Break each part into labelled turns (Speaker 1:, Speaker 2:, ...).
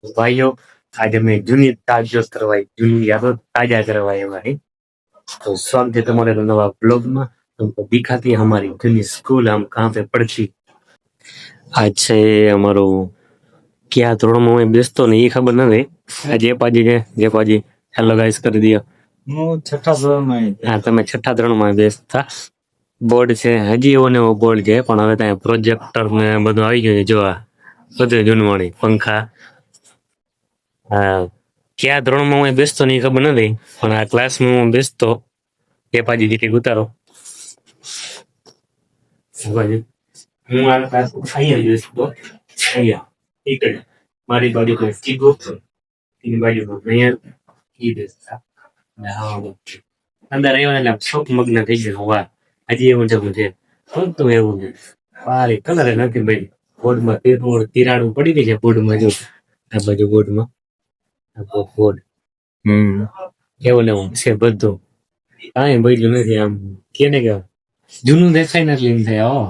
Speaker 1: ભાઈઓ, આજે અમે જૂની તાજો કરવાય, જૂની યાદો ताजा करवाई हमारी। तो स्वागत है तुम्हारे नवा ब्लॉग में। तुमको दिखाती है हमारी जूनी स्कूल, हम कहाँ पे पढ़ती। आज છે અમારો ક્યાં ધોરણમાં હું બેસતો ને એ ખબર નથી। આ જયપાજી છે, જયપાજી હેલો ગાઈસ કરી દો।
Speaker 2: હું છઠ્ઠા ધોરણમાં
Speaker 1: હા, તમે છઠ્ઠા ધોરણમાં બેસતા। બોર્ડ છે હજી એવો ને એવો બોર્ડ છે, પણ હવે ત્યાં પ્રોજેક્ટર ને બધું આવી ગયું છે। જો આ બધું જૂનવાણી પંખા। હા, ક્યાં ધોરણમાં હું બેસતો ને એ ખબર નથી, પણ આ ક્લાસમાં હું બેસતો। જયપાજી દીકરી ઉતારો। જયપાજી, હું આ ક્લાસ અહીંયા બેસતો, અહીંયા એક જ મારી બાજુ કોઈ ચીગો એની બાજુ અહીંયા ઈ બેસતા। અને હા, અંદર આવ્યો એટલે શોખ મગ્ન થઈ ગયો। વાહ, હજી એવું જવું છે, તો એવું છે। વારે કલર નથી ભાઈ, બોર્ડમાં તિરાડું પડી ગઈ છે બોર્ડમાં। જો આ બાજુ બોર્ડમાં બોર્ડ એવું ને એવું છે બધું, કાંઈ બદલ્યું નથી। આમ કેને કે જૂનું દેખાય ને એટલે એમ થાય હો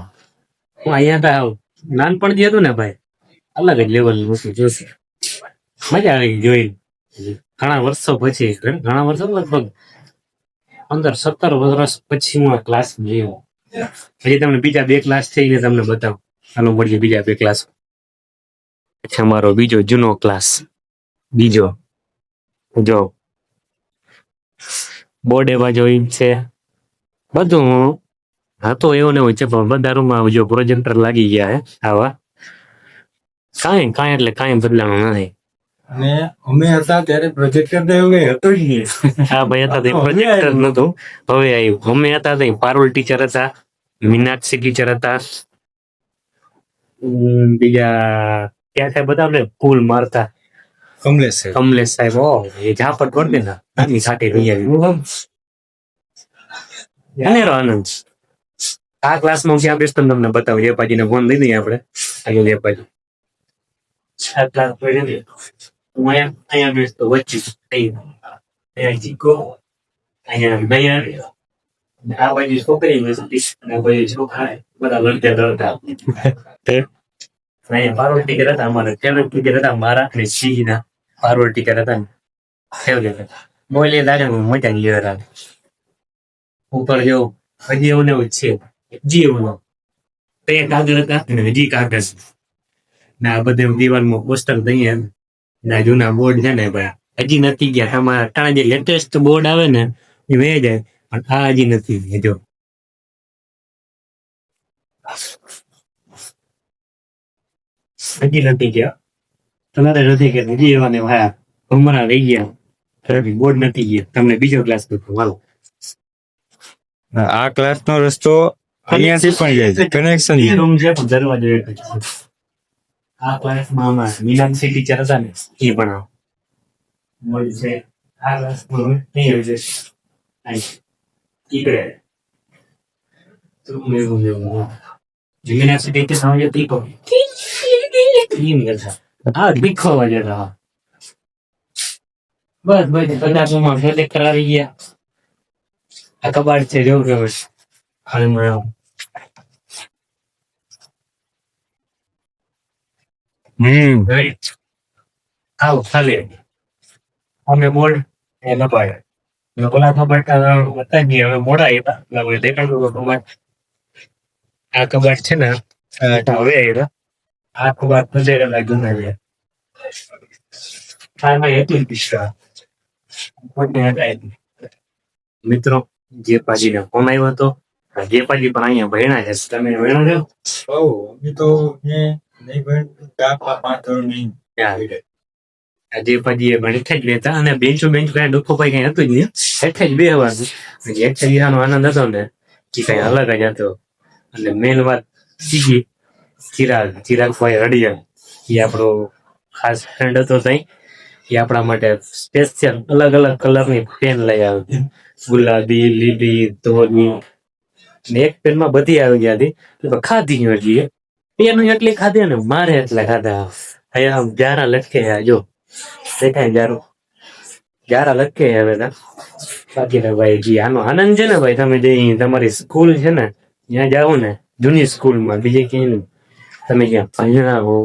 Speaker 1: હું અહીંયા તા નાનપણ જે હતું ને ભાઈ, અલગ જ લેવલ નું હતું। જોશે મજા આવી જોઈ। ઘણા વર્ષો પછી, ઘણા વર્ષો લગભગ 15-17 વર્ષ પછી હું આ ક્લાસ ગયો। હજી તમને બીજા બે ક્લાસ થઈને તમને બતાવું, ચાલો મળીએ બીજા બે ક્લાસ। પછી અમારો બીજો જૂનો ક્લાસ, બીજો જો બોર્ડ એવા જોઈ છે બધું। હતો એવું ને એવું છે, પણ બધા રૂમમાં જો પ્રોજેક્ટર લાગી ગયા હે આવા। કાંઈ કાંઈ એટલે કાંઈ બદલાણું નથી।
Speaker 2: અને અમે હતા ત્યારે પ્રોજેક્ટર તો એવું કઈ હતું જ નહીં।
Speaker 1: હા ભાઈ, હતા તે પ્રોજેક્ટર નતું, હવે આવ્યું। અમે હતા તે પારુલ ટીચર હતા, મીનાક્ષી ટીચર હતા, બીજા ક્યાં સાહેબ હતા ને ફૂલ મારતા, કમલેશ સાહેબ। ઓ એ ઝાપટ પડ દે નાની સાથે રહી આવી આનંદ। આ ક્લાસમાં ક્યાં બેસતો તમને બતાવું। જયપાજીને ફોન લઈ દઈએ આપણે, આજે જયપાજી આ ક્લાસ હું અહીંયા બેસતો વચ્ચે, અહીંયા જીકો, અહીંયા નયન, આ બાજુ છોકરી બેસતી અને આ બાજુ છોકરા, બધા લડતા લડતા। અહીંયા પારોલ ટીચર હતા, અમારા ફેવરેટ ટીચર હતા મારા અને સિંહના પારોલ ટીચર હતા ને ફેવરેટ હતા। બોલે દાદા મજા નહીં હતા। ઉપર જો હજી એવું ને એવું છે, હજી એવું તે કાગળ હતા ને હજી કાગળ ને આ બધે દિવાલમાં પોસ્ટર દઈએ ના જૂના બોર્ડ છે ને ભાઈ હજી નથી ગયા। તમારા ટાણા જે લેટેસ્ટ બોર્ડ આવે ને એ વે જાય, પણ આ હજી નથી ગયા। જો હજી નથી ગયા, તમારે નથી ગયા, હજી એવા ને હા હમણાં રહી ગયા, બોર્ડ નથી ગયા। તમને બીજો ક્લાસ પૂછો હાલો।
Speaker 2: આ ક્લાસ નો રસ્તો અહીંયાથી પણ જાય છે, કનેક્શન
Speaker 1: રૂમ છે પણ દરવાજો એક જ છે। આ ક્લાસમાં અમારા મીનાક્ષી ટીચર હતા ને એ ભણાવ મળી છે। આ ક્લાસમાં નહીં હોય છે ઈકડે મીનાક્ષી ટીચર સમજે તીખો હા તીખો વાજે હતા। બસ બસ 50 સિલેક્ટ કરાવી ગયા। આ કબાટ છે જેવું કે હાલમાં આવો ખાલી અમે બોર્ડ એ લપાય ઓલા કબાટ બતાવી હવે મોડા આવ્યા દેખાડું કબાટ। આ કબાટ છે ને હવે આવ્યા, આ કબાટ બધે લાગ્યું ના જાય એટલી પીસા મિત્રો। જયપાજી ને ફોન આવ્યો હતો, જયપાજી પણ અહીંયા ભણ્યા છે, તમે ભણ્યા છો?
Speaker 2: અમે તો નહીં
Speaker 1: જયપાજી એ ભણેઠે જ લેતા અને બેન્ચો કઈ ડોખો ભાઈ કઈ હતું જ નહીં, હેઠે જ બેહવાનું। હેઠે બેહવાનો આનંદ હતો ને એ કઈ અલગ જ હતો। અને મેન વાત બીજી ચિરાગભાઈ રડિયા, એ આપણો ખાસ ફ્રેન્ડ હતો ત્યાં। એ આપણા માટે સ્પેશિયલ અલગ અલગ કલરની પેન લઈ આવી, ગુલાબી, લીલી, ધોળી ને એક પેનમાં બધી આવી ગયા હતી। ખાધી હજી પેન એટલી ખાધી ને મારે એટલા ખાધા। અહીંયા જારા લટકે જો દેખાય જારા લટકે હવે બાકી ભાઈ જી આનો આનંદ છે ને ભાઈ। તમે જે તમારી સ્કૂલ છે ને ત્યાં જાઓ ને જૂની સ્કૂલમાં, બીજે ક્યાંય નહીં। તમે જ્યાં ભણ્યા હો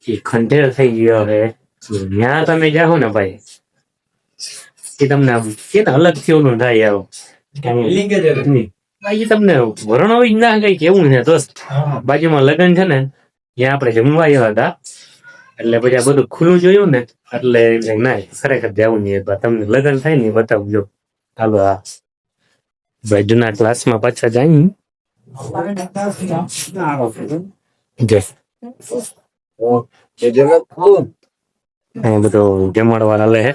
Speaker 1: એ ખંડેર થઈ ગયો હવે, ત્યાં તમે જાઓ ને ભાઈ એ તમને આમ કે ને અલગ થી ઓલું થાય આવો
Speaker 2: ફિલિંગ જ અલગ.
Speaker 1: બાકી તમને વરણ હોય ના કઈ કેવું છે દોસ્ત બાજુમાં લગ્ન છે ને ત્યાં આપણે જમવા આવ્યા હતા એટલે પછી આ બધું ખુલ્લું જોયું ને એટલે એમ થાય, ના ખરેખર જવું નહીં તમને લગ્ન થાય ને એ બતાવજો હાલો હા ભાઈ જૂના ક્લાસમાં પાછા જાય ને જય એ બધું જમાડવા હાલે હે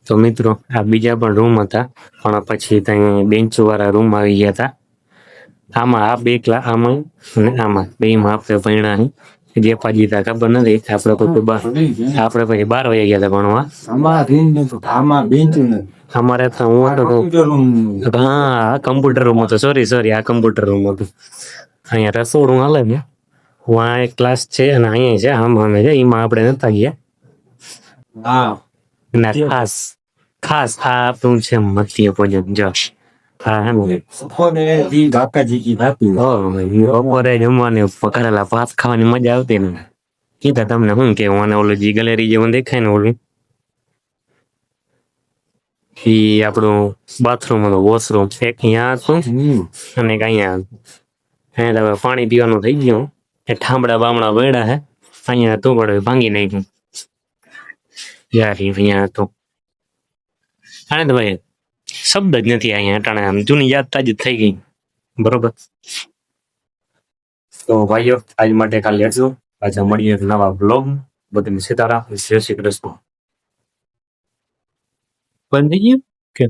Speaker 1: તો મિત્રો આ બીજા પણ રૂમ હતા પણ પછી ત્યાં બેન્ચ વાળા રૂમ આવી ગયા હતા આમાં આ બે આમાં અને આમાં બેમાં આપણે ભણ્યા જે પાજી તા ખબર નથી આપણે આપણે પછી 12 વાગ્યા ગયા હતા ભણવા
Speaker 2: આમાં રીંગ નતું, આમાં બેન્ચ નથી.
Speaker 1: અમારે તો હું હતો
Speaker 2: Computer room.
Speaker 1: હા કમ્પ્યુટર રૂમ હતો સોરી આ કમ્પ્યુટર રૂમ હતું અહીંયા રસોડું હાલે ને હું આ એક ક્લાસ છે અને અહીંયા છે આમ અમે છે એમાં આપણે નતા ગયા
Speaker 2: હા
Speaker 1: ના ખાસ ખાસ આ આપણું છે મધ્ય ભોજન જો હા હે ને
Speaker 2: બપોરે જી કાકાજી કી થાતું.
Speaker 1: બપોરે જમવાની પકડેલા ભાત ખાવાની મજા આવતી ને કીધા તમને શું કે મને ઓલું જે ગેલેરી જેવું દેખાય ને ઓલું ઈ આપણું બાથરૂમ હતું વોશરૂમ એક અહીંયા હતું અને એક અહીંયા અહીંયા તમે પાણી પીવાનું થઈ ગયું એ ઠામડા બામડા વેડા હે અહીંયા હતું પણ ભાંગી નાખ્યું યાર અહીંયા હતું આને તો ભાઈ શબ્દ જ નથી અહીંયા અટાણે આમ જૂની યાદ તાજી થઈ ગઈ બરોબર તો ભાઈઓ આજ માટે ખાલી એટલું પાછા મળીએ એક નવા બ્લોગ બધાને સીતારામ જય શ્રી કૃષ્ણ બંધ થઈ ગયું કે